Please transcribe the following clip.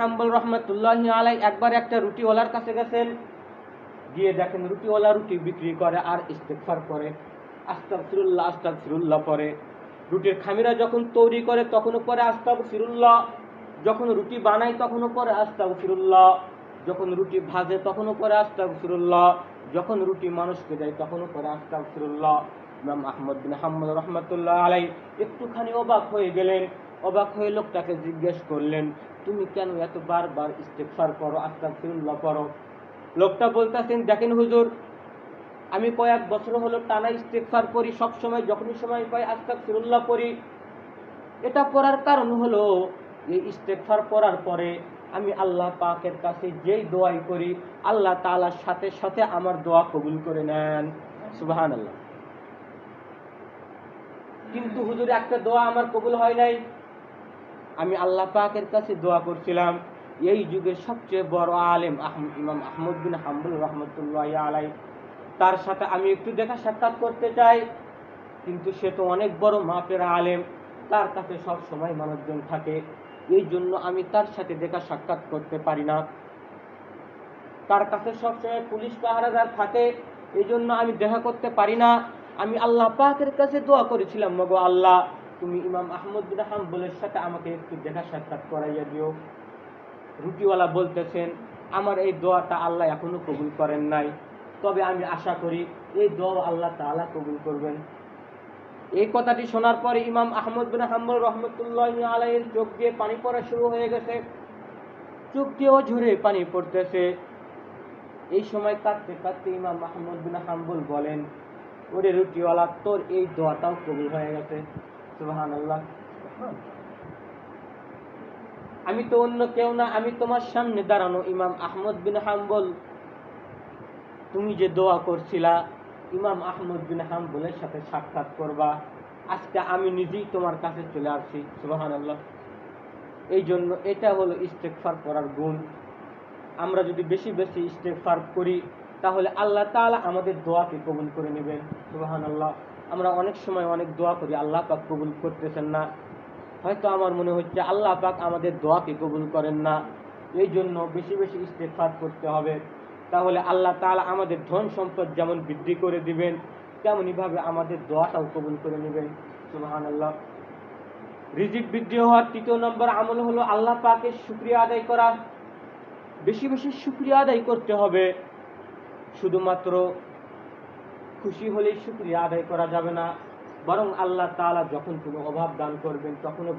হাম্বল রহমতুল্লাহি আলাই একবার একটা রুটিওয়ালার কাছে গেছেন, গিয়ে দেখেন রুটিওয়ালা রুটি বিক্রি করে আর ইস্তেগফার করে, আস্তাগফিরুল্লাহ আস্তাগফিরুল্লাহ পরে। রুটির খামিরা যখন তৈরি করে তখনও পরে আস্তাগফিরুল্লাহ, যখন রুটি বানায় তখনও পরে আস্তাগফিরুল্লাহ, যখন রুটি ভাজে তখনও পরে আস্তাগফিরুল্লাহ, যখন রুটি মানুষকে দেয় তখনও পরে আস্তাগফিরুল্লাহ। ইমাম আহমদ বিন হাম্বল রহমতুল্লাহ আলাই একটুখানি অবাক হয়ে গেলেন। অবাক হয়ে লোকটাকে জিজ্ঞেস করলেন, তুমি কেন এত বারবার ইস্তেগফার করো, আস্তাগফিরুল্লাহ করো? লোকটা বলতেছেন, দেখেন হুজুর, আমি কয়েক বছর হলো টানা ইস্তেগফার করি, সব সময় যখনই সময় পাই আস্তাগফিরুল্লাহ করি। এটা করার কারণ হলো এই ইস্তেগফার করার পরে আমি আল্লাহ পাকের কাছে যেই দোয়াই করি আল্লাহ তাআলার সাথে সাথে আমার দোয়া কবুল করে নেন। সুবহানাল্লাহ। কিন্তু হুজুর একটা দোয়া আমার কবুল হয় নাই। আমি আল্লাহ পাকের কাছে দোয়া করছিলাম, এই যুগের সবচেয়ে বড় আলেম ইমাম আহমদ বিন হাম্বল রহমতুল্লাহি আলাইহি, তার সাথে আমি একটু দেখা সাক্ষাৎ করতে চাই, কিন্তু সে তো অনেক বড় মাপের আলেম, তার কাছে সব সময় মানুষজন থাকে, এই জন্য আমি তার সাথে দেখা সাক্ষাৎ করতে পারি না। তার কাছে সবসময় পুলিশ পাহারাদার থাকে, এই জন্য আমি দেখা করতে পারি না। আমি আল্লাহ পাকের কাছে দোয়া করেছিলাম, মগো আল্লাহ, তুমি ইমাম আহমদ বিন হাম্বলের সাথে আমাকে একটু দেখা সাক্ষাৎ করাইয়া দিও। রুটিওয়ালা বলতেছেন, আমার এই দোয়াটা আল্লাহ এখনো কবুল করেন নাই, তবে আমি আশা করি এই দোয়া আল্লাহ তাআলা কবুল করবেন। এই কথাটি শোনার পরে ইমাম আহমদ বিন হাম্বল রহমতুল্লাহি আলাইহির চোখ দিয়ে পানি পড়া শুরু হয়ে গেছে, চোখ দিয়েও ঝরে পানি পড়তেছে। এই সময় কাঁদতে কাঁদতে ইমাম আহমদ বিন হাম্বল বলেন, ওরে রুটিওয়ালা, তোর এই দোয়াটাও কবুল হয়ে গেছে। সুবহানাল্লাহ। আমি তো অন্য কেউ না, আমি তোমার সামনে দাঁড়ানো ইমাম আহমদ বিন হাম্বল। তুমি যে দোয়া করছিলা ইমাম আহমদ বিন হাম্বলের সাথে সাক্ষাৎ করবা, আজকে আমি নিজেই তোমার কাছে চলে আসছি। সুবহানাল্লাহ। এই জন্য এটা হলো ইস্তেগফার করার গুণ। আমরা যদি বেশি বেশি ইস্তেগফার করি তাহলে আল্লাহ তাআলা আমাদের দোয়াকে কবুল করে নেবেন। সুবহানাল্লাহ। আমরা অনেক সময় অনেক দোয়া করি, আল্লাহ পাক কবুল করতেছেন না। হয়তো আমার মনে হচ্ছে আল্লাহ পাক আমাদের দোয়াকে কবুল করেন না, এই জন্য বেশি বেশি ইস্তেগফার করতে হবে। তাহলে আল্লাহ তাআলা আমাদের ধন সম্পদ যেমন বৃদ্ধি করে দিবেন, তেমনি ভাবে আমাদের দোয়াটাও কবুল করে নেবেন। সুবহানাল্লাহ। রিজিক বৃদ্ধি হওয়ার তৃতীয় নম্বর আমল হলো আল্লাহ পাকের শুকরিয়া আদায় করা। বেশি বেশি শুকরিয়া আদায় করতে হবে। শুধুমাত্র খুশি হলেই শুকরিয়া আদায় করা যাবে না, বরং আল্লাহ তাআলা যখন কোনো অভাব দান করবেন তখনও